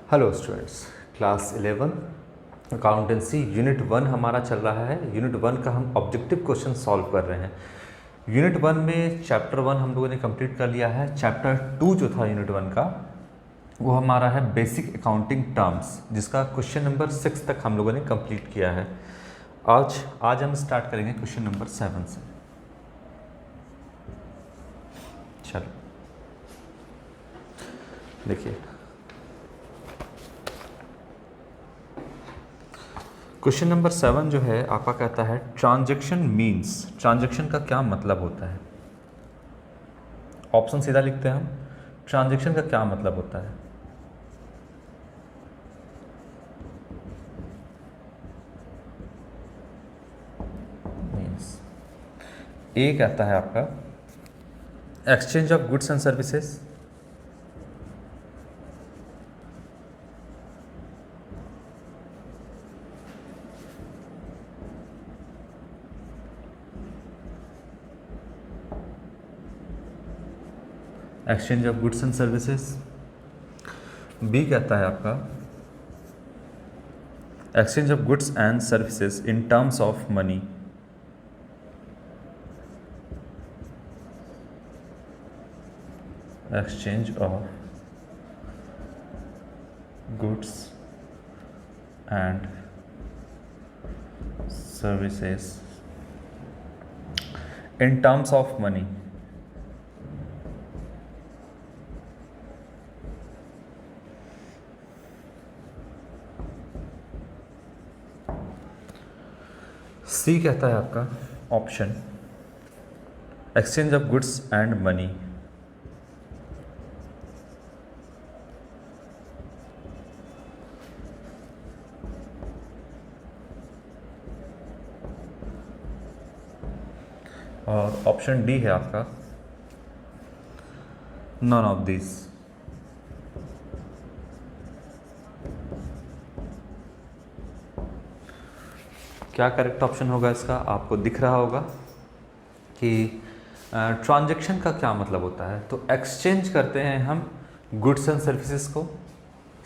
Hello students, class 11 accountancy unit 1 हमारा चल रहा है। यूनिट 1 का हम ऑब्जेक्टिव क्वेश्चन सॉल्व कर रहे हैं। यूनिट 1 में चैप्टर 1 हम लोगों ने कंप्लीट कर लिया है। चैप्टर 2 जो था यूनिट 1 का वो हमारा है बेसिक अकाउंटिंग टर्म्स, जिसका क्वेश्चन नंबर 6 तक हम लोगों ने कंप्लीट किया है। आज हम स्टार्ट करेंगे क्वेश्चन नंबर 7 से। चलो देखिए, क्वेश्चन नंबर 7 जो है आपका कहता है ट्रांजैक्शन मीन्स। ट्रांजैक्शन का क्या मतलब होता है? ऑप्शन सीधा लिखते हैं हम। ट्रांजैक्शन का क्या मतलब होता है? मीन्स ए कहता है आपका exchange of goods and services, exchange of goods and services. B कहता है आपका exchange of goods and services in terms of money. Exchange of goods and services in terms of money. C कहता है आपका option exchange of goods and money. और option D है आपका none of this. क्या करेक्ट ऑप्शन होगा इसका? आपको दिख रहा होगा कि ट्रांजैक्शन का क्या मतलब होता है। तो एक्सचेंज करते हैं हम गुड्स एंड सर्विसेज को।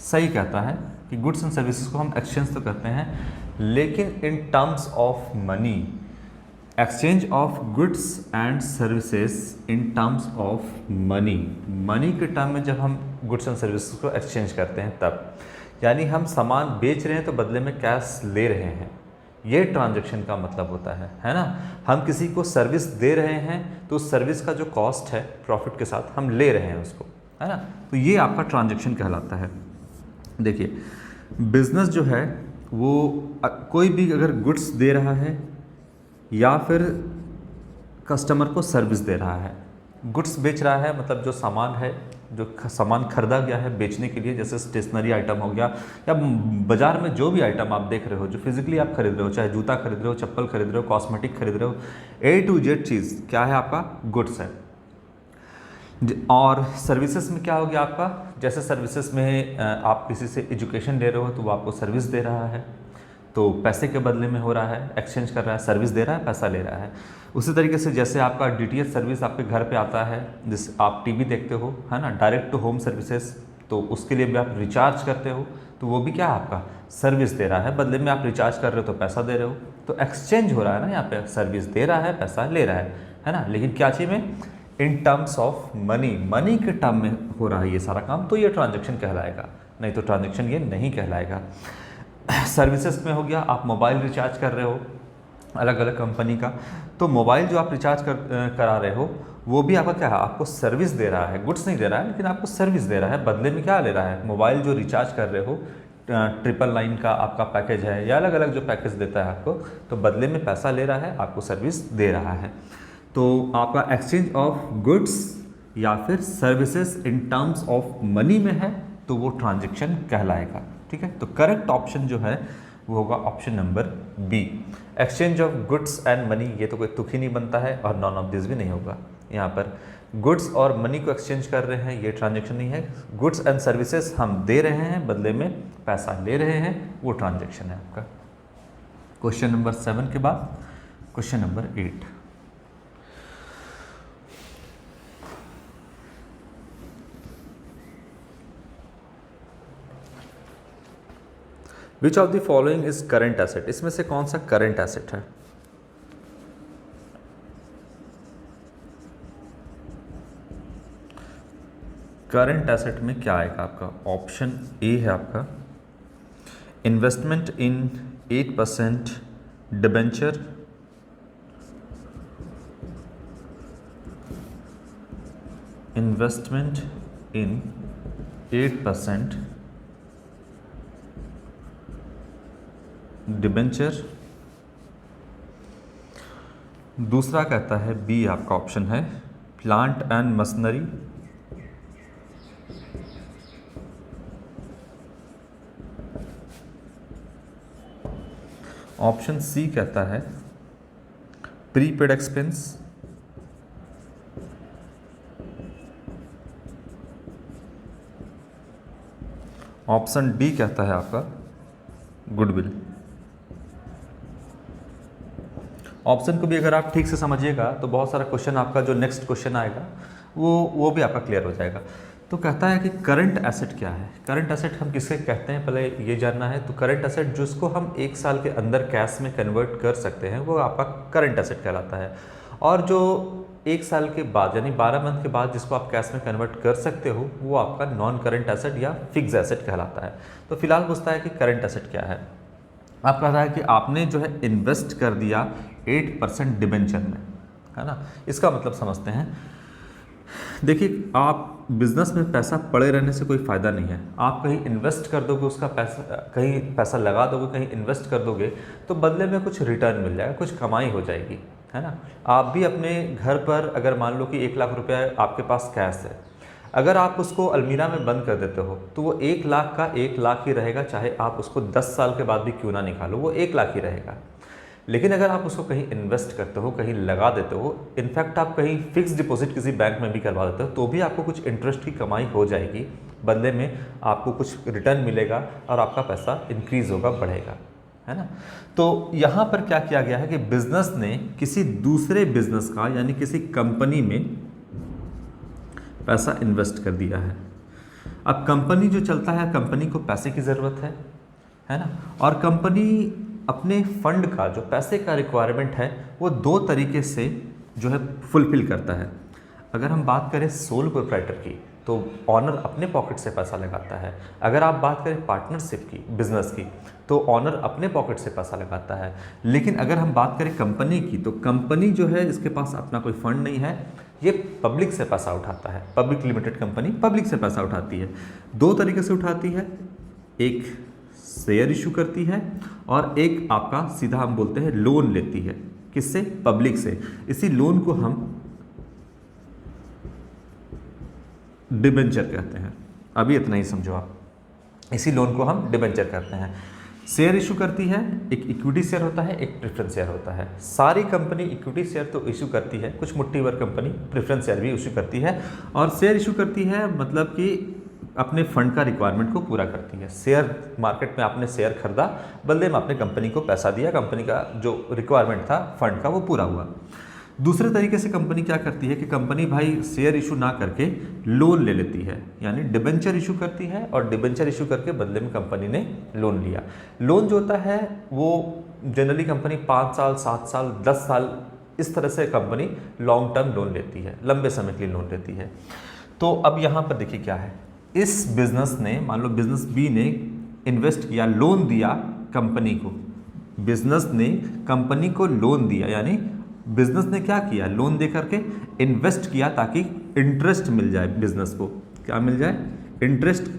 सही कहता है कि गुड्स एंड सर्विसेज को हम एक्सचेंज तो करते हैं, लेकिन इन terms of money. Exchange of goods and services in terms of money. Money के टर्म में जब हम गुड्स एंड सर्विसेज को एक्सचेंज करते हैं तब, यानी हम सामान बेच रहे हैं तो बदले में कैश ले रहे हैं, ये ट्रांजैक्शन का मतलब होता है ना। हम किसी को सर्विस दे रहे हैं तो उस सर्विस का जो कॉस्ट है प्रॉफिट के साथ हम ले रहे हैं उसको, है ना। तो ये आपका ट्रांजैक्शन कहलाता है। देखिए, बिजनेस जो है वो कोई भी अगर गुड्स दे रहा है या फिर कस्टमर को सर्विस दे रहा है। गुड्स बेच रहा है मतलब जो सामान है, जो सामान खरीदा गया है बेचने के लिए, जैसे स्टेशनरी आइटम हो गया या बाज़ार में जो भी आइटम आप देख रहे हो, जो फिजिकली आप खरीद रहे हो, चाहे जूता खरीद रहे हो, चप्पल खरीद रहे हो, कॉस्मेटिक खरीद रहे हो, ए टू जेड चीज़ क्या है आपका? गुड्स है। और सर्विसेज में क्या हो गया आपका? जैसे सर्विसेज में आप किसी से एजुकेशन ले रहे हो तो वो आपको सर्विस दे रहा है, तो पैसे के बदले में हो रहा है, एक्सचेंज कर रहा है, सर्विस दे रहा है, पैसा ले रहा है। उसी तरीके से जैसे आपका डीटीएच सर्विस आपके घर पे आता है, जिस आप टीवी देखते हो, है ना, डायरेक्ट टू होम सर्विसेज, तो उसके लिए भी आप रिचार्ज करते हो, तो वो भी क्या है आपका? सर्विस दे रहा है, बदले में आप रिचार्ज कर रहे हो तो पैसा दे रहे हो, तो एक्सचेंज हो रहा है ना। यहाँ पे सर्विस दे रहा है, पैसा ले रहा है ना। लेकिन क्या चीज़ में? इन टर्म्स ऑफ मनी। मनी के टर्म में हो रहा है ये सारा काम, तो ये ट्रांजेक्शन कहलाएगा, नहीं तो ट्रांजेक्शन ये नहीं कहलाएगा। सर्विसेज में हो गया, आप मोबाइल रिचार्ज कर रहे हो अलग अलग कंपनी का, तो मोबाइल जो आप रिचार्ज करा रहे हो वो भी आपका क्या है? आपको सर्विस दे रहा है, गुड्स नहीं दे रहा है लेकिन आपको सर्विस दे रहा है। बदले में क्या ले रहा है? मोबाइल जो रिचार्ज कर रहे हो, 999 का आपका पैकेज है या अलग अलग जो पैकेज देता है आपको, तो बदले में पैसा ले रहा है, आपको सर्विस दे रहा है। तो आपका एक्सचेंज ऑफ गुड्स या फिर services in terms of money में है तो वो ट्रांजेक्शन कहलाएगा। ठीक है, तो करेक्ट ऑप्शन जो है वो होगा option number B, exchange of goods and money. ये तो कोई तुक ही नहीं बनता है और नॉन ऑफ दिस भी नहीं होगा। यहाँ पर गुड्स और मनी को एक्सचेंज कर रहे हैं, ये ट्रांजैक्शन नहीं है। गुड्स एंड सर्विसेज हम दे रहे हैं, बदले में पैसा ले रहे हैं, वो ट्रांजैक्शन है आपका। क्वेश्चन नंबर 7 के बाद question number 8। Which of the following is current asset, इसमें से कौन सा करंट एसेट है? करंट एसेट में क्या आएगा आपका? ऑप्शन ए है आपका investment in 8% debenture, investment in 8% debenture. दूसरा कहता है बी आपका ऑप्शन है plant and machinery, option C कहता है प्रीपेड एक्सपेंस, ऑप्शन डी कहता है आपका गुडविल। ऑप्शन को भी अगर आप ठीक से समझिएगा तो बहुत सारा क्वेश्चन आपका जो नेक्स्ट क्वेश्चन आएगा वो भी आपका क्लियर हो जाएगा। तो कहता है कि करंट एसेट क्या है? करंट एसेट हम किसे कहते हैं पहले ये जानना है। तो करंट एसेट जिसको हम 1 साल के अंदर कैश में कन्वर्ट कर सकते हैं वो आपका करंट एसेट कहलाता है। और जो 1 साल के बाद यानी 12 मंथ के बाद जिसको आप कैश में कन्वर्ट कर सकते हो वो आपका नॉन करंट एसेट या फिक्स एसेट कहलाता है। तो फिलहाल पूछता है कि करंट एसेट क्या है। आप कहता है कि आपने जो है इन्वेस्ट कर दिया 8% डिबेंचर में, है ना। इसका मतलब समझते हैं। देखिए, आप बिजनेस में पैसा पड़े रहने से कोई फ़ायदा नहीं है। आप कहीं इन्वेस्ट कर दोगे, उसका पैसा कहीं पैसा लगा दोगे, कहीं इन्वेस्ट कर दोगे तो बदले में कुछ रिटर्न मिल जाएगा, कुछ कमाई हो जाएगी, है ना। आप भी अपने घर पर अगर मान लो कि 1 लाख रुपया आपके पास कैश है, अगर आप उसको अलमीरा में बंद कर देते हो तो वो 1 लाख का 1 लाख ही रहेगा, चाहे आप उसको 10 साल के बाद भी क्यों ना निकालो, वो 1 लाख ही रहेगा। लेकिन अगर आप उसको कहीं इन्वेस्ट करते हो, कहीं लगा देते हो, इनफैक्ट आप कहीं फिक्स डिपॉजिट किसी बैंक में भी करवा देते हो तो भी आपको कुछ इंटरेस्ट की कमाई हो जाएगी, बदले में आपको कुछ रिटर्न मिलेगा और आपका पैसा इंक्रीज होगा, बढ़ेगा, है ना। तो यहाँ पर क्या किया गया है कि बिजनेस ने किसी दूसरे बिजनेस का यानी किसी कंपनी में पैसा इन्वेस्ट कर दिया है। अब कंपनी जो चलता है, कंपनी को पैसे की ज़रूरत है ना। और कंपनी अपने फंड का जो पैसे का रिक्वायरमेंट है वो 2 तरीके से जो है फुलफिल करता है। अगर हम बात करें सोल प्रोप्राइटर की तो ऑनर अपने पॉकेट से पैसा लगाता है। अगर आप बात करें पार्टनरशिप की, बिजनेस की, तो ऑनर अपने पॉकेट से पैसा लगाता है। लेकिन अगर हम बात करें कंपनी की तो कंपनी जो है इसके पास अपना कोई फंड नहीं है, ये पब्लिक से पैसा उठाता है। पब्लिक लिमिटेड कंपनी पब्लिक से पैसा उठाती है। 2 तरीके से उठाती है, एक शेयर इशू करती है और एक आपका सीधा हम बोलते हैं लोन लेती है। किससे? पब्लिक से। इसी लोन को हम डिबेंचर कहते हैं। अभी इतना ही समझो आप, इसी लोन को हम डिबेंचर कहते हैं। शेयर इशू करती है, एक इक्विटी शेयर होता है, एक प्रेफरेंस शेयर होता है। सारी कंपनी इक्विटी शेयर तो इशू करती है, कुछ मुट्ठी भर कंपनी प्रेफरेंस शेयर भी इशू करती है। और शेयर इशू करती है मतलब कि अपने फंड का रिक्वायरमेंट को पूरा करती है। शेयर मार्केट में आपने शेयर खरीदा, बदले में आपने कंपनी को पैसा दिया, कंपनी का जो रिक्वायरमेंट था फंड का वो पूरा हुआ। दूसरे तरीके से कंपनी क्या करती है कि कंपनी भाई शेयर इशू ना करके लोन ले लेती है, यानी डिबेंचर इशू करती है और डिबेंचर इशू करके बदले में कंपनी ने लोन लिया। लोन जो होता है वो जनरली कंपनी 5 साल, 7 साल, 10 साल इस तरह से कंपनी लॉन्ग टर्म लोन लेती है, लंबे समय के लिए लोन लेती है। तो अब यहाँ पर देखिए क्या है, इस बिजनेस ने, मान लो बिजनेस बी ने इन्वेस्ट किया, लोन दिया कंपनी को। बिजनेस ने कंपनी को लोन दिया, यानी बिजनेस ने क्या किया, लोन दे करके इन्वेस्ट किया ताकि इंटरेस्ट मिल जाए बिजनेस को। क्या मिल जाए? इंटरेस्ट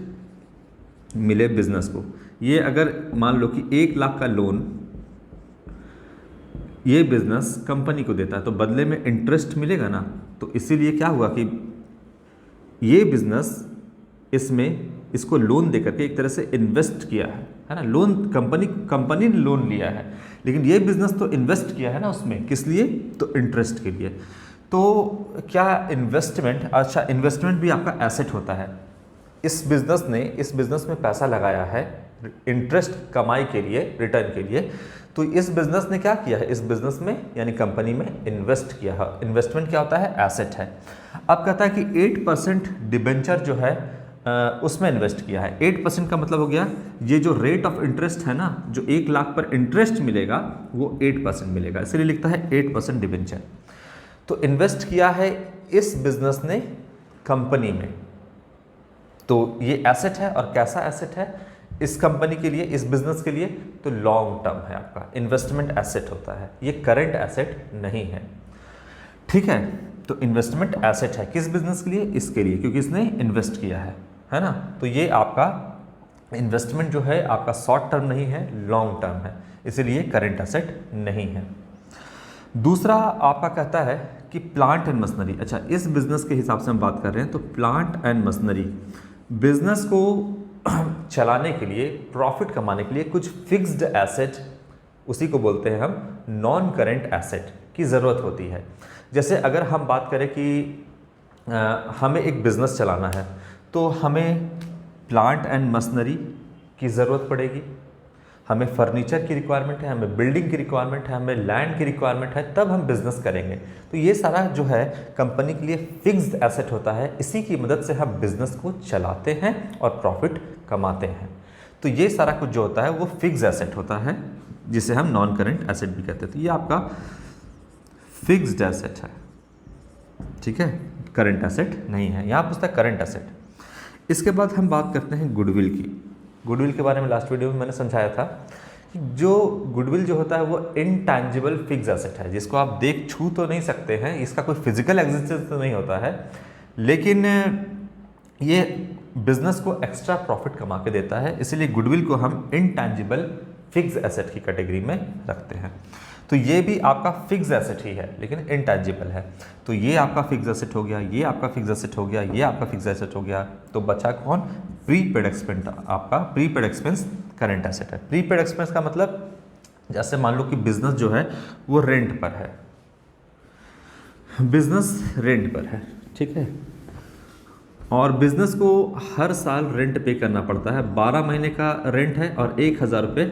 मिले बिजनेस को। ये अगर मान लो कि 1 लाख का लोन ये बिजनेस कंपनी को देता है तो बदले में इंटरेस्ट मिलेगा ना। तो इसीलिए क्या हुआ कि ये बिजनेस इसको लोन दे करके एक तरह से इन्वेस्ट किया है ना। लोन कंपनी ने लोन लिया है, लेकिन ये बिजनेस तो इन्वेस्ट किया है ना उसमें, किस लिए? तो इंटरेस्ट के लिए। तो क्या इन्वेस्टमेंट, अच्छा इन्वेस्टमेंट भी आपका एसेट होता है। इस बिजनेस में पैसा लगाया है इंटरेस्ट कमाई के लिए, रिटर्न के लिए। तो इस बिजनेस ने क्या किया है, इस बिजनेस में यानी कंपनी में इन्वेस्ट किया है। इन्वेस्टमेंट क्या होता है? एसेट है। अब कहता है कि 8% डिबेंचर जो है उसमें इन्वेस्ट किया है। 8% का मतलब हो गया ये जो रेट ऑफ इंटरेस्ट है ना, जो 1 लाख पर इंटरेस्ट मिलेगा वो 8% मिलेगा, इसलिए लिखता है 8% डिबेंचर। तो इन्वेस्ट किया है इस बिजनेस ने कंपनी में, तो ये एसेट है। और कैसा एसेट है इस कंपनी के लिए, इस बिजनेस के लिए? तो लॉन्ग टर्म है, आपका इन्वेस्टमेंट एसेट होता है, ये करंट एसेट नहीं है। ठीक है, तो इन्वेस्टमेंट एसेट है किस बिजनेस के लिए? इसके लिए, क्योंकि इसने इन्वेस्ट किया है ना। तो ये आपका इन्वेस्टमेंट जो है आपका शॉर्ट टर्म नहीं है, लॉन्ग टर्म है, इसीलिए करंट एसेट नहीं है। दूसरा आपका कहता है कि प्लांट एंड मशीनरी। अच्छा, इस बिजनेस के हिसाब से हम बात कर रहे हैं, तो प्लांट एंड मशीनरी बिजनेस को चलाने के लिए, प्रॉफिट कमाने के लिए कुछ फिक्स्ड एसेट, उसी को बोलते हैं हम नॉन करंट एसेट की ज़रूरत होती है। जैसे अगर हम बात करें कि हमें एक बिज़नेस चलाना है, तो हमें प्लांट एंड मशीनरी की ज़रूरत पड़ेगी, हमें फर्नीचर की रिक्वायरमेंट है, हमें बिल्डिंग की रिक्वायरमेंट है, हमें लैंड की रिक्वायरमेंट है, तब हम बिज़नेस करेंगे। तो ये सारा जो है कंपनी के लिए फिक्स्ड एसेट होता है, इसी की मदद से हम बिज़नेस को चलाते हैं और प्रॉफिट कमाते हैं। तो ये सारा कुछ जो होता है वो फिक्स एसेट होता है, जिसे हम नॉन करंट एसेट भी कहते हैं। तो ये आपका फिक्स्ड एसेट है, ठीक है, करंट एसेट नहीं है। यहाँ पूछता है करंट एसेट। इसके बाद हम बात करते हैं गुडविल की। गुडविल के बारे में लास्ट वीडियो में मैंने समझाया था कि जो गुडविल जो होता है वो इनटैंजिबल फिक्स एसेट है, जिसको आप देख छू तो नहीं सकते हैं, इसका कोई फिजिकल एग्जिस्टेंस तो नहीं होता है, लेकिन ये बिजनेस को एक्स्ट्रा प्रॉफिट कमा के देता है, इसीलिए गुडविल को हम इनटैंजिबल फिक्स एसेट की कैटेगरी में रखते हैं। तो ये भी आपका फिक्स एसेट ही है, लेकिन इनटैंजिबल है। तो ये आपका फिक्स एसेट हो गया, ये आपका फिक्स एसेट हो गया, ये आपका फिक्स एसेट हो गया। तो बचा कौन? Prepaid expense. आपका प्रीपेड एक्सपेंस करंट एसेट है। प्रीपेड एक्सपेंस का मतलब, जैसे मान लो कि बिजनेस जो है वो रेंट पर है, बिजनेस रेंट पर है, ठीक है, और बिजनेस को हर साल रेंट पे करना पड़ता है। 12 महीने का रेंट है और 1,000 रुपये,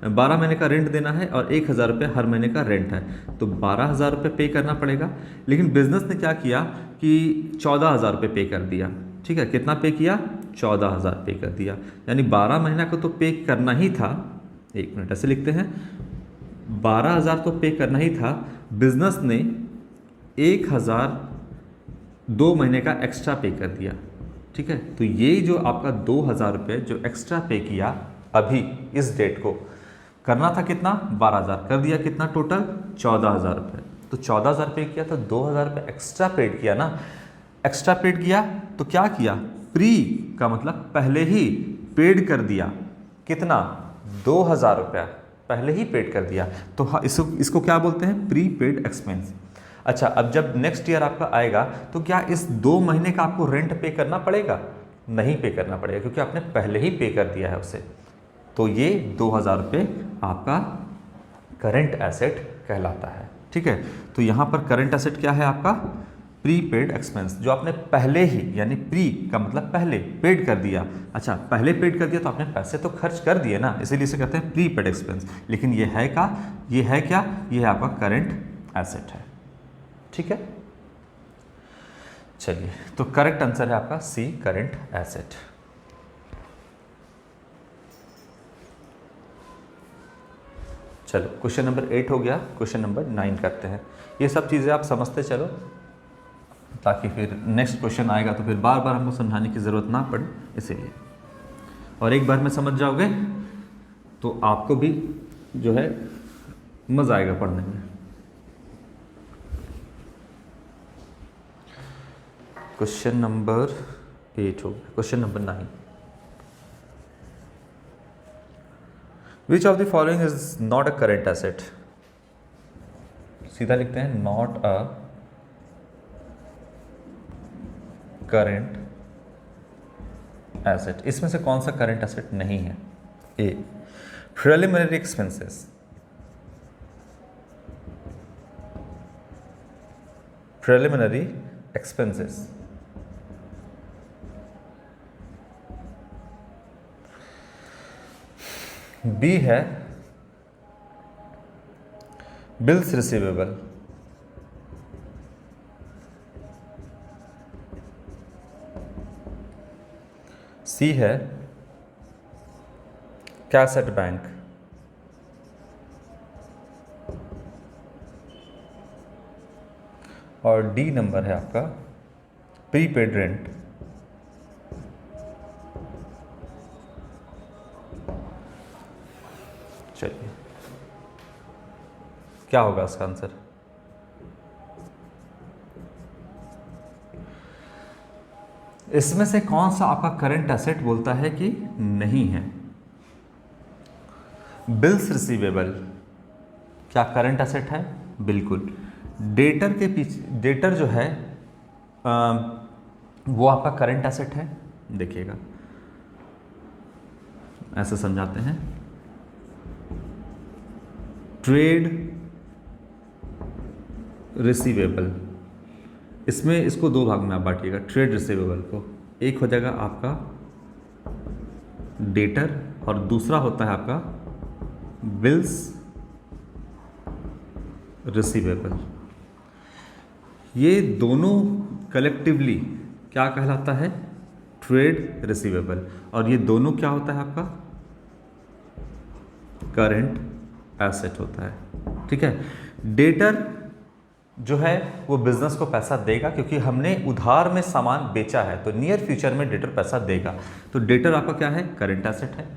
12 महीने का रेंट देना है और 1,000 रुपये हर महीने का रेंट है, तो 12,000 रुपये पे करना पड़ेगा। लेकिन बिजनेस ने क्या किया कि 14,000 रुपये पे कर दिया, ठीक है, कितना पे किया? 14,000 पे कर दिया, यानी 12 महीना को तो पे करना ही था। एक मिनट, ऐसे लिखते हैं, 12,000 तो पे करना ही था, बिजनेस ने 1,000 2 महीने का एक्स्ट्रा पे कर दिया, ठीक है। तो ये जो आपका 2,000 रुपये जो एक्स्ट्रा पे किया अभी इस डेट को, करना था कितना? 12,000, कर दिया कितना टोटल? 14,000 रुपये। तो 14,000 पे किया तो 2,000 रुपये एक्स्ट्रा पेड किया ना, एक्स्ट्रा पेड किया तो क्या किया? प्री का मतलब पहले ही पेड कर दिया, कितना? 2,000 रुपया पहले ही पेड कर दिया। तो इसको क्या बोलते हैं? Pre paid expense. अच्छा, अब जब नेक्स्ट ईयर आपका आएगा तो क्या इस 2 महीने का आपको रेंट पे करना पड़ेगा? नहीं पे करना पड़ेगा, क्योंकि आपने पहले ही पे कर दिया है उसे। तो ये 2,000 रुपये आपका करंट एसेट कहलाता है, ठीक है। तो यहाँ पर करंट एसेट क्या है आपका? प्रीपेड एक्सपेंस, जो आपने पहले ही, यानी प्री का मतलब पहले, पेड कर दिया। अच्छा, पहले पेड कर दिया तो आपने पैसे तो खर्च कर दिए ना, इसीलिए इसे कहते हैं प्रीपेड एक्सपेंस। लेकिन ये है क्या? ये है क्या? ये है आपका करंट एसेट है, ठीक है। चलिए, तो करेक्ट आंसर है आपका सी, करंट एसेट। चलो, क्वेश्चन नंबर 8 हो गया, क्वेश्चन नंबर 9 करते हैं। ये सब चीज़ें आप समझते चलो, ताकि फिर नेक्स्ट क्वेश्चन आएगा तो फिर बार बार हमको समझाने की ज़रूरत ना पड़े, इसीलिए। और एक बार में समझ जाओगे तो आपको भी जो है मज़ा आएगा पढ़ने में। क्वेश्चन नंबर 8 हो गया, question number 9। Which of the following is not a current asset? सीधा लिखते हैं, नॉट अ करंट एसेट। इसमें से कौन सा करंट एसेट नहीं है? A, preliminary expenses, preliminary expenses, B है बिल्स रिसीवेबल, सी है कैसेट बैंक, और डी नंबर है आपका प्रीपेड रेंट। चलिए क्या होगा इसका आंसर? इसमें से कौन सा आपका करंट एसेट बोलता है कि नहीं है? बिल्स रिसीवेबल क्या करंट एसेट है? बिल्कुल। डेटर के पीछे, डेटर जो है वो आपका करंट एसेट है। देखिएगा ऐसे समझाते हैं, ट्रेड रिसीवेबल, इसमें इसको दो भाग में आप बांटिएगा ट्रेड रिसीवेबल को। एक हो जाएगा आपका डेटर और दूसरा होता है आपका बिल्स रिसीवेबल। ये दोनों कलेक्टिवली क्या कहलाता है? Trade receivable. और ये दोनों क्या होता है आपका? करंट एसेट होता है। ठीक है। डेटर जो है वो बिजनेस को पैसा देगा क्योंकि हमने उधार में सामान बेचा है, तो नियर फ्यूचर में डेटर पैसा देगा। तो डेटर आपका क्या है? करंट एसेट है।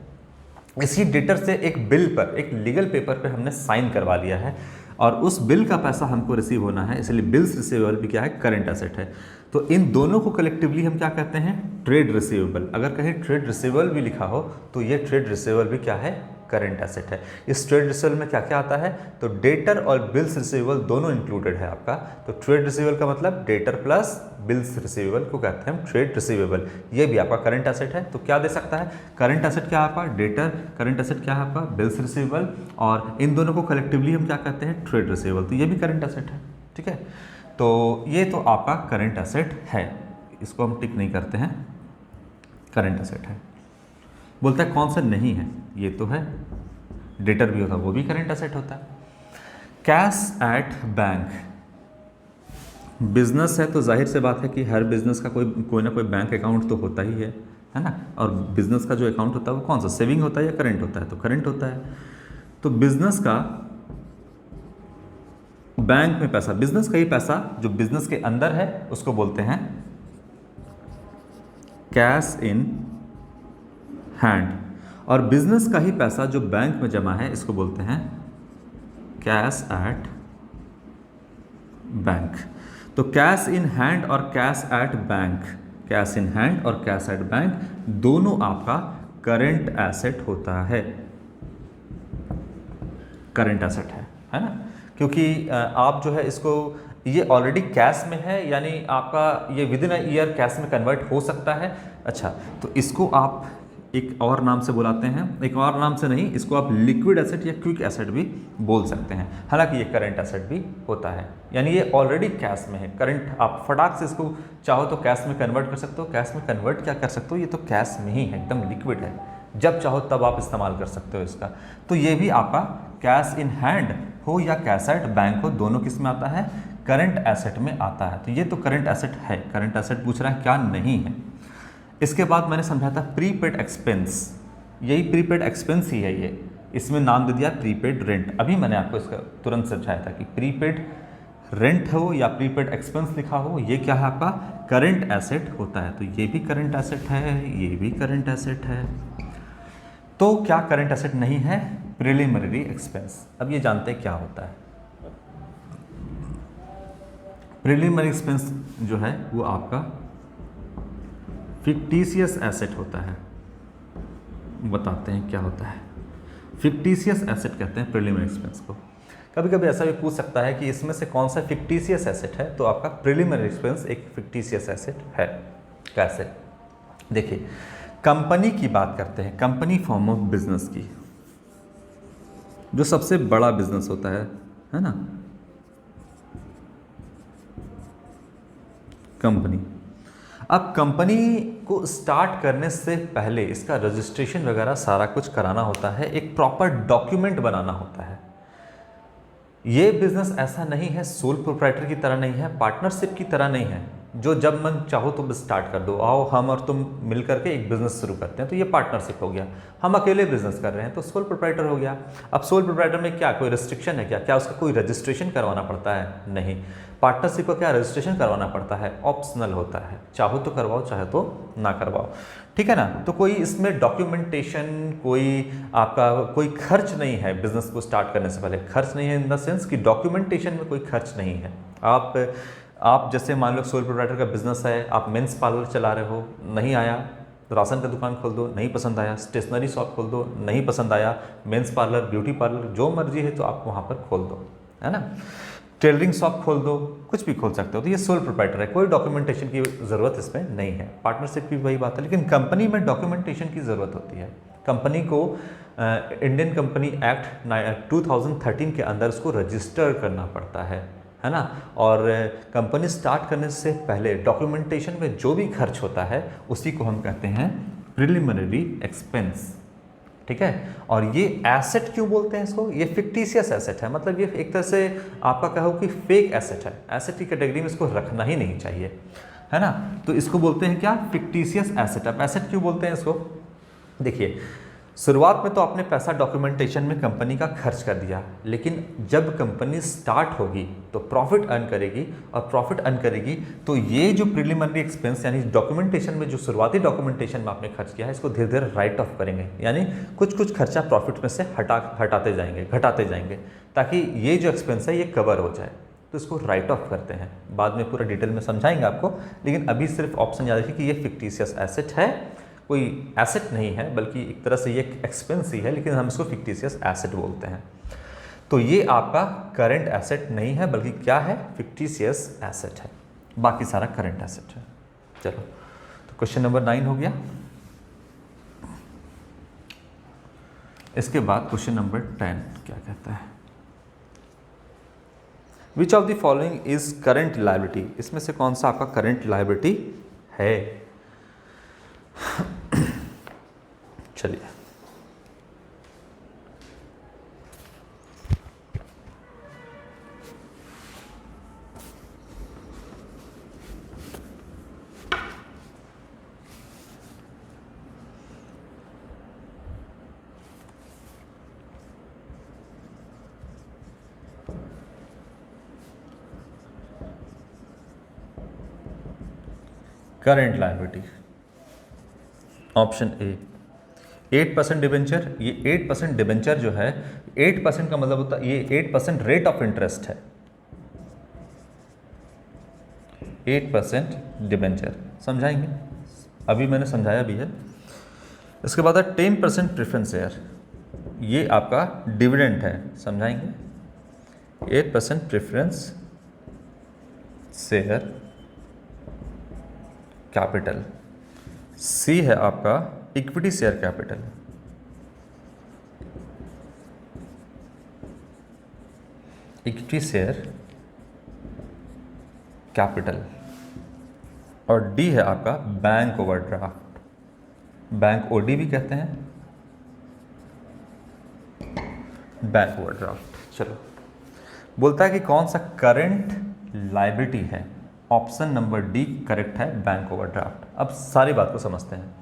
इसी डेटर से एक बिल पर, एक लीगल पेपर पे हमने साइन करवा लिया है और उस बिल का पैसा हमको रिसीव होना है, इसलिए बिल्स रिसीवेबल भी क्या है? करंट एसेट है। तो इन दोनों को कलेक्टिवली हम क्या कहते हैं? Trade receivable. अगर कहीं ट्रेड रिसीवेबल भी लिखा हो तो ये ट्रेड रिसीवेबल भी क्या है? करंट एसेट है। इस ट्रेड रिसीवेबल में क्या क्या आता है? तो डेटर और बिल्स रिसीवेबल दोनों इंक्लूडेड है आपका। तो ट्रेड रिसीवेबल का मतलब डेटर प्लस बिल्स रिसीवेबल को कहते हैं हम ट्रेड रिसीवेबल। ये भी आपका करंट एसेट है। तो क्या दे सकता है? करंट एसेट क्या है आपका? डेटर। करंट एसेट क्या है आपका? Bills receivable. और इन दोनों को कलेक्टिवली हम क्या कहते हैं? Trade receivable. तो ये भी करंट एसेट है। ठीक है। तो ये तो आपका करंट एसेट है, इसको हम टिक नहीं करते हैं, करंट एसेट है। बोलता है कौन सा नहीं है? ये तो है, डेटर भी होता है, वो भी करंट एसेट होता है। कैश एट बैंक, बिजनेस है तो जाहिर से बात है कि हर बिजनेस का कोई ना कोई बैंक अकाउंट तो होता ही है ना। और बिजनेस का जो अकाउंट होता है वो कौन सा? सेविंग होता है या करंट होता है? तो करंट होता है। तो बिजनेस का बैंक में पैसा, बिजनेस का ही पैसा जो बिजनेस के अंदर है उसको बोलते हैं कैश इन हैंड, और बिजनेस का ही पैसा जो बैंक में जमा है इसको बोलते हैं कैश एट बैंक। तो कैश इन हैंड और cash at bank, cash in hand और कैश एट बैंक दोनों आपका करंट एसेट होता है, करंट एसेट है ना। क्योंकि आप जो है इसको, ये ऑलरेडी कैश में है, यानी आपका ये with in a year cash में कन्वर्ट हो सकता है। अच्छा, तो इसको आप एक और नाम से बुलाते हैं, एक और नाम से नहीं, इसको आप लिक्विड एसेट या क्विक एसेट भी बोल सकते हैं। हालांकि ये करंट एसेट भी होता है, यानी ये ऑलरेडी कैश में है। करंट आप फटाक से इसको चाहो तो कैश में कन्वर्ट कर सकते हो। कैश में कन्वर्ट क्या कर सकते हो? ये तो कैश में ही है, एकदम लिक्विड है, जब चाहो तब आप इस्तेमाल कर सकते हो इसका। तो ये भी आपका कैश इन हैंड हो या कैश एट बैंक हो, दोनों किस में आता है? करंट एसेट में आता है। तो ये तो करंट एसेट है। करंट एसेट पूछ रहा है क्या नहीं है। इसके बाद मैंने समझा था प्रीपेड एक्सपेंस, यही प्रीपेड एक्सपेंस ही है ये, इसमें नाम दे दिया प्रीपेड रेंट। अभी मैंने आपको इसका तुरंत समझाया था कि प्रीपेड रेंट हो या प्रीपेड एक्सपेंस लिखा हो, ये क्या है? आपका करंट एसेट होता है। तो ये भी करंट एसेट है, ये भी करंट एसेट है। तो क्या करंट एसेट नहीं है? Preliminary expense. अब ये जानते हैं क्या होता है। प्रिलिमिनरी एक्सपेंस जो है वो आपका फिक्टिशियस एसेट होता है। बताते हैं क्या होता है। फिक्टिशियस एसेट कहते हैं प्रिलिमिनरी एक्सपेंस को। कभी कभी ऐसा भी पूछ सकता है कि इसमें से कौन सा फिक्टिशियस एसेट है, तो आपका प्रिलिमिनरी एक्सपेंस एक फिक्टिशियस एसेट है। कैसे? देखिए, कंपनी की बात करते हैं, कंपनी फॉर्म ऑफ बिजनेस की, जो सबसे बड़ा बिजनेस होता है ना, कंपनी। अब कंपनी को स्टार्ट करने से पहले इसका रजिस्ट्रेशन वगैरह सारा कुछ कराना होता है, एक प्रॉपर डॉक्यूमेंट बनाना होता है। ये बिजनेस ऐसा नहीं है, सोल प्रोप्राइटर की तरह नहीं है, पार्टनरशिप की तरह नहीं है, जो जब मन चाहो तुम स्टार्ट कर दो, आओ हम और तुम मिल करके एक बिजनेस शुरू करते हैं, तो ये पार्टनरशिप हो गया। हम अकेले बिजनेस कर रहे हैं तो सोल प्रोप्राइटर हो गया। अब सोल प्रोप्राइटर में क्या कोई रिस्ट्रिक्शन है क्या उसका कोई रजिस्ट्रेशन करवाना पड़ता है? नहीं। पार्टनरशिप को क्या रजिस्ट्रेशन करवाना पड़ता है? ऑप्शनल होता है, चाहो तो करवाओ चाहे तो ना करवाओ, ठीक है ना। तो कोई इसमें डॉक्यूमेंटेशन, कोई आपका कोई खर्च नहीं है बिजनेस को स्टार्ट करने से पहले। खर्च नहीं है इन द सेंस कि डॉक्यूमेंटेशन में कोई खर्च नहीं है। आप जैसे मान लो सोल प्रोप्राइटर का बिजनेस है, आप मेंस पार्लर चला रहे हो, नहीं आया तो राशन का दुकान खोल दो, नहीं पसंद आया स्टेशनरी शॉप खोल दो, नहीं पसंद आया मेंस पार्लर, ब्यूटी पार्लर, जो मर्जी है तो आप वहाँ पर खोल दो, है ना। टेलरिंग शॉप खोल दो, कुछ भी खोल सकते हो। तो ये सोल प्रोप्राइटर है, कोई डॉक्यूमेंटेशन की ज़रूरत इसमें नहीं है। पार्टनरशिप की वही बात है, लेकिन कंपनी में डॉक्यूमेंटेशन की ज़रूरत होती है। कंपनी को इंडियन कंपनी एक्ट 2013 के अंदर उसको रजिस्टर करना पड़ता है ना। और कंपनी स्टार्ट करने से पहले डॉक्यूमेंटेशन में जो भी खर्च होता है उसी को हम कहते हैं प्रिलिमिनरी एक्सपेंस, ठीक है। और ये एसेट क्यों बोलते हैं इसको? ये फिक्टिशियस एसेट है, मतलब ये एक तरह से आपका कहो कि फेक एसेट है। एसेट की कैटेगरी में इसको रखना ही नहीं चाहिए, है ना। तो इसको बोलते हैं क्या? Fictitious asset. अब एसेट क्यों बोलते हैं इसको? देखिए, शुरुआत में तो आपने पैसा डॉक्यूमेंटेशन में कंपनी का खर्च कर दिया, लेकिन जब कंपनी स्टार्ट होगी तो प्रॉफिट अर्न करेगी, और प्रॉफिट अर्न करेगी तो ये जो प्रिलिमिनरी एक्सपेंस यानी डॉक्यूमेंटेशन में जो शुरुआती डॉक्यूमेंटेशन में आपने खर्च किया है, इसको धीरे धीरे राइट ऑफ करेंगे, यानी कुछ कुछ खर्चा प्रॉफिट में से हटाते जाएंगे, घटाते जाएंगे, ताकि ये जो एक्सपेंस है ये कवर हो जाए। तो इसको राइट ऑफ करते हैं। बाद में पूरा डिटेल में समझाएंगे आपको, लेकिन अभी सिर्फ ऑप्शन याद रखिए कि ये फिक्टिशियस एसेट है, कोई एसेट नहीं है, बल्कि एक तरह से ये एक्सपेंस ही है, लेकिन हम इसको फिक्टिशियस एसेट बोलते हैं। तो ये आपका करंट एसेट नहीं है, बल्कि क्या है? फिक्टिशियस एसेट है। बाकी सारा करंट एसेट है। चलो, तो क्वेश्चन नंबर 9 हो गया। इसके बाद क्वेश्चन नंबर 10 क्या कहता है? विच of the following is current liability? इसमें से कौन सा आपका करंट लायबिलिटी है? चलिए, current liability option A 8% debenture. ये 8% डिबेंचर जो है, 8% का मतलब होता है, ये 8% रेट ऑफ इंटरेस्ट है। 8% डिबेंचर समझाएंगे, अभी मैंने समझाया भी है। इसके बाद है 10% प्रेफरेंस शेयर, ये आपका डिविडेंड है, समझाएंगे। 8% प्रेफरेंस शेयर कैपिटल। सी है आपका equity share capital. Equity share capital. और डी है आपका बैंक ओवरड्राफ्ट, बैंक ओडी भी कहते हैं, बैंक ओवरड्राफ्ट। चलो, बोलता है कि कौन सा करंट लायबिलिटी है? ऑप्शन नंबर डी करेक्ट है, बैंक ओवरड्राफ्ट। अब सारी बात को समझते हैं।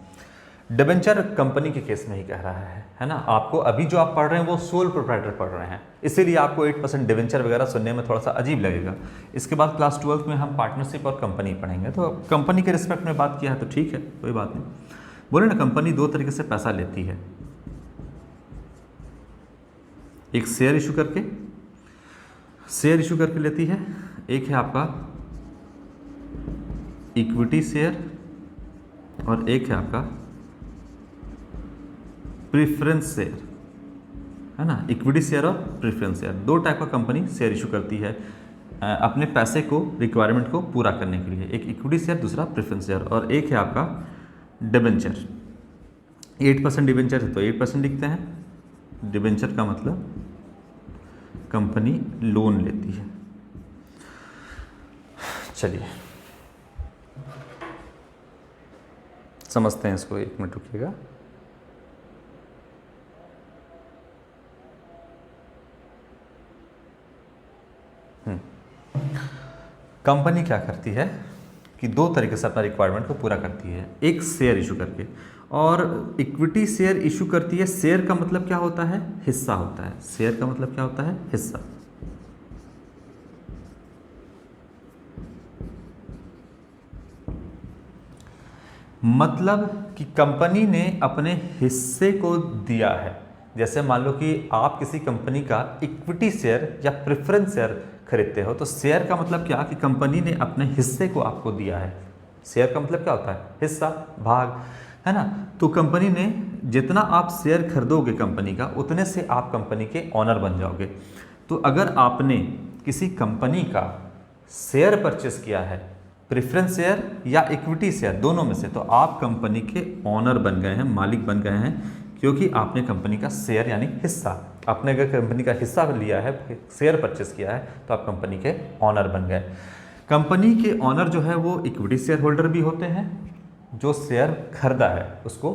डिबेंचर कंपनी के केस में ही कह रहा है ना। आपको अभी जो आप पढ़ रहे हैं वो सोल प्रोप्राइटर पढ़ रहे हैं, इसीलिए आपको 8% डिबेंचर वगैरह सुनने में थोड़ा सा अजीब लगेगा। इसके बाद क्लास 12th में हम पार्टनरशिप और कंपनी पढ़ेंगे, तो कंपनी के रिस्पेक्ट में बात किया है तो ठीक है, कोई बात नहीं। बोले ना, कंपनी दो तरीके से पैसा लेती है, एक शेयर इशू करके लेती है, एक है आपका इक्विटी शेयर, और एक है आपका प्रेफरेंस शेयर, है ना। इक्विटी शेयर और प्रेफरेंस शेयर, दो टाइप का कंपनी शेयर इशू करती है अपने पैसे को, रिक्वायरमेंट को पूरा करने के लिए। एक इक्विटी शेयर, दूसरा प्रेफरेंस शेयर, और एक है आपका डिबेंचर। 8% डिबेंचर है तो 8% लिखते हैं। डिबेंचर का मतलब कंपनी लोन लेती है। चलिए समझते हैं इसको, एक मिनट रुकिएगा। कंपनी क्या करती है? कि दो तरीके से अपना रिक्वायरमेंट को पूरा करती है। एक शेयर इशू करके, और इक्विटी शेयर इशू करती है। शेयर का मतलब क्या होता है? हिस्सा होता है। शेयर का मतलब क्या होता है? हिस्सा। मतलब कि कंपनी ने अपने हिस्से को दिया है। जैसे मान लो कि आप किसी कंपनी का इक्विटी शेयर या प्रेफरेंस शेयर खरीदते हो, तो शेयर का मतलब क्या कि कंपनी ने अपने हिस्से को आपको दिया है। शेयर का मतलब क्या होता है? हिस्सा, भाग, है ना। तो कंपनी ने जितना आप शेयर खरीदोगे कंपनी का, उतने से आप कंपनी के ऑनर बन जाओगे। तो अगर आपने किसी कंपनी का शेयर परचेस किया है, प्रेफरेंस शेयर या इक्विटी शेयर, दोनों में से, तो आप कंपनी के ऑनर बन गए हैं, मालिक बन गए हैं, क्योंकि आपने कंपनी का शेयर यानी हिस्सा, आपने अगर कंपनी का हिस्सा लिया है, शेयर परचेस किया है, तो आप कंपनी के ऑनर बन गए। कंपनी के ऑनर जो है वो इक्विटी शेयर होल्डर भी होते हैं। जो शेयर खरीदा है उसको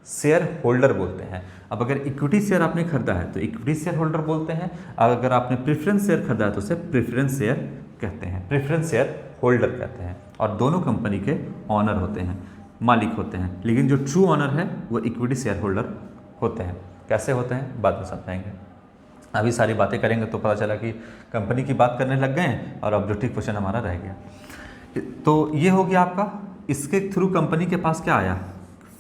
शेयर होल्डर बोलते हैं। अब अगर इक्विटी शेयर आपने खरीदा है तो इक्विटी शेयर होल्डर बोलते हैं, अगर आपने प्रेफरेंस शेयर खरीदा है तो उसे प्रेफरेंस शेयर कहते हैं, प्रेफरेंस शेयर होल्डर कहते हैं। और दोनों कंपनी के ऑनर होते हैं, मालिक होते हैं। लेकिन जो ट्रू ऑनर है वो इक्विटी शेयर होल्डर होते हैं। कैसे होते हैं बाद में समझाएंगे। अभी सारी बातें करेंगे तो पता चला कि कंपनी की बात करने लग गए हैं और ऑब्जेक्टिव क्वेश्चन हमारा रह गया। तो ये हो गया आपका। इसके थ्रू कंपनी के पास क्या आया?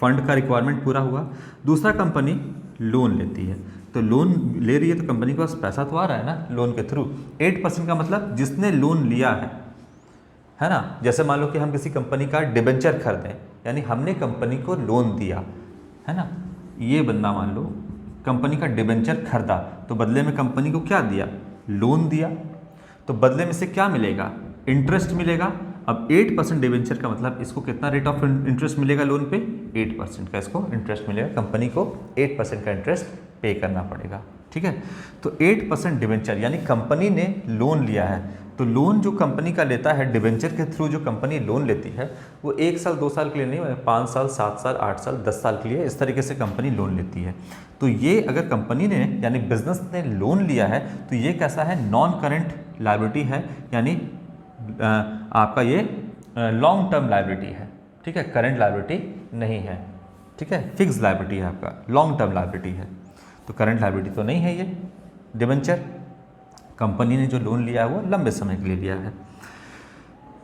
फंड का रिक्वायरमेंट पूरा हुआ। दूसरा, कंपनी लोन लेती है, तो लोन ले रही है तो कंपनी के पास पैसा तो आ रहा है ना लोन के थ्रू। 8% का मतलब जिसने लोन लिया है ना। जैसे मान लो कि हम किसी कंपनी का डिबेंचर खरीदें, यानी हमने कंपनी को लोन दिया, है ना। ये बंदा मान लो कंपनी का डिबेंचर खरीदा, तो बदले में कंपनी को क्या दिया? लोन दिया। तो बदले में से क्या मिलेगा? इंटरेस्ट मिलेगा। अब 8% डिबेंचर का मतलब इसको कितना रेट ऑफ इंटरेस्ट मिलेगा लोन पे? 8% का इसको इंटरेस्ट मिलेगा। कंपनी को 8% का इंटरेस्ट पे करना पड़ेगा, ठीक है। तो 8% डिबेंचर, यानी कंपनी ने लोन लिया है, तो लोन जो कंपनी का लेता है डिबेंचर के थ्रू, जो कंपनी लोन लेती है वो 1 साल 2 साल के लिए नहीं, 5 साल 7 साल 8 साल 10 साल के लिए, इस तरीके से कंपनी लोन लेती है। तो ये अगर कंपनी ने यानी बिजनेस ने लोन लिया है तो ये कैसा है? नॉन करेंट लायबिलिटी है, यानी आपका ये लॉन्ग टर्म लायबिलिटी है, ठीक है। करंट लायबिलिटी नहीं है, ठीक है। फिक्स लायबिलिटी है आपका, लॉन्ग टर्म लायबिलिटी है। तो करंट लायबिलिटी तो नहीं है ये डिबेंचर। कंपनी ने जो लोन लिया है वो लंबे समय के लिए लिया है।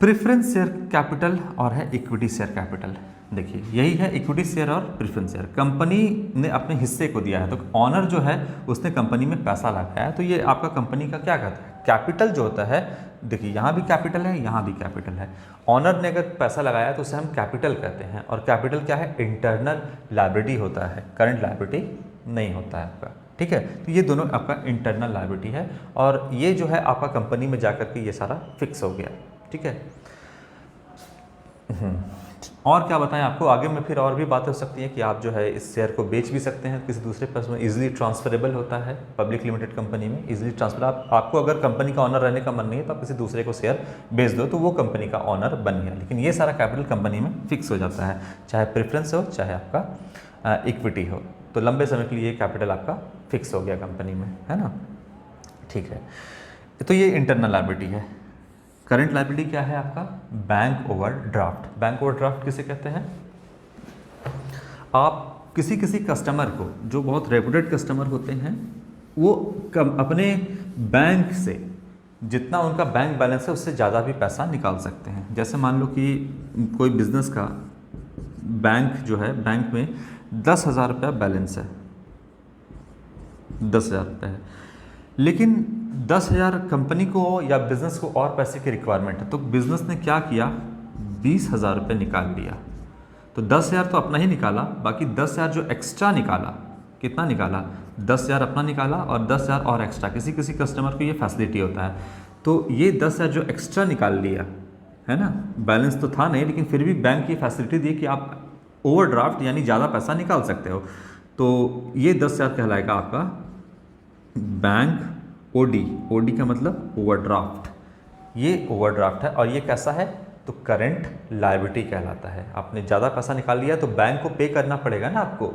प्रेफरेंस शेयर कैपिटल और है इक्विटी शेयर कैपिटल। देखिए यही है इक्विटी शेयर और प्रेफरेंस शेयर। कंपनी ने अपने हिस्से को दिया है, तो ऑनर जो है उसने कंपनी में पैसा लगाया है, तो ये आपका कंपनी का क्या कहता है? कैपिटल जो होता है। देखिए यहाँ भी कैपिटल है, यहाँ भी कैपिटल है। ऑनर ने अगर पैसा लगाया तो उसे हम कैपिटल कहते हैं। और कैपिटल क्या है? इंटरनल लायबिलिटी होता है, करंट लायबिलिटी नहीं होता है आपका, ठीक है। तो ये दोनों आपका इंटरनल लायबिलिटी है, और ये जो है आपका कंपनी में जाकर के ये सारा फिक्स हो गया, ठीक है। और क्या बताएं आपको, आगे में फिर और भी बातें हो सकती हैं कि आप जो है इस शेयर को बेच भी सकते हैं किसी दूसरे पर्सन में। इजीली ट्रांसफरेबल होता है पब्लिक लिमिटेड कंपनी में, इजीली ट्रांसफर। आपको अगर कंपनी का ऑनर रहने का मन नहीं है तो आप किसी दूसरे को शेयर बेच दो तो वो कंपनी का ऑनर बन गया। लेकिन ये सारा कैपिटल कंपनी में फिक्स हो जाता है, चाहे प्रेफरेंस हो चाहे आपका इक्विटी हो। तो लंबे समय के लिए ये कैपिटल आपका फिक्स हो गया कंपनी में, है ना, ठीक है। तो ये इंटरनल लायबिलिटी है। करंट लायबिलिटी क्या है आपका? Bank overdraft. बैंक ओवरड्राफ्ट किसे कहते हैं? आप किसी कस्टमर को, जो बहुत रेपुटेड कस्टमर होते हैं, वो अपने बैंक से जितना उनका बैंक बैलेंस है उससे ज़्यादा भी पैसा निकाल सकते हैं। जैसे मान लो कि कोई बिजनेस का बैंक जो है, बैंक में 10,000 रुपया बैलेंस है, 10,000 रुपये है, लेकिन 10,000 कंपनी को या बिजनेस को और पैसे की रिक्वायरमेंट है, तो बिजनेस ने क्या किया? 20,000 रुपये निकाल लिया। तो 10,000 तो अपना ही निकाला, बाकी 10,000 जो एक्स्ट्रा निकाला, कितना निकाला? 10,000 अपना निकाला और 10,000 और एक्स्ट्रा। किसी कस्टमर को ये फैसिलिटी होता है। तो ये 10,000 जो एक्स्ट्रा निकाल लिया, है ना, बैलेंस तो था नहीं, लेकिन फिर भी बैंक की फैसिलिटी दी कि आप ओवरड्राफ्ट यानी ज़्यादा पैसा निकाल सकते हो। तो ये 10,000 कहलाएगा आपका बैंक ओडी। ओडी का मतलब ओवरड्राफ्ट। ये ओवरड्राफ्ट है और ये कैसा है? तो करंट लायबिलिटी कहलाता है। आपने ज़्यादा पैसा निकाल लिया तो बैंक को पे करना पड़ेगा ना आपको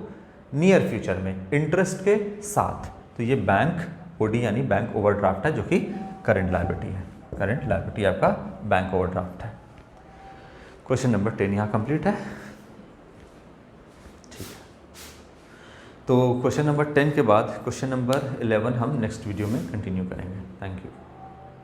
नियर फ्यूचर में इंटरेस्ट के साथ। तो ये बैंक ओडी यानी बैंक ओवरड्राफ्ट है, जो कि करंट लायबिलिटी है। करंट लायबिलिटी आपका बैंक ओवरड्राफ्ट है। क्वेश्चन नंबर 10 यहाँ कंप्लीट है। ठीक है, तो क्वेश्चन नंबर 10 के बाद क्वेश्चन नंबर 11 हम नेक्स्ट वीडियो में कंटिन्यू करेंगे। Thank you.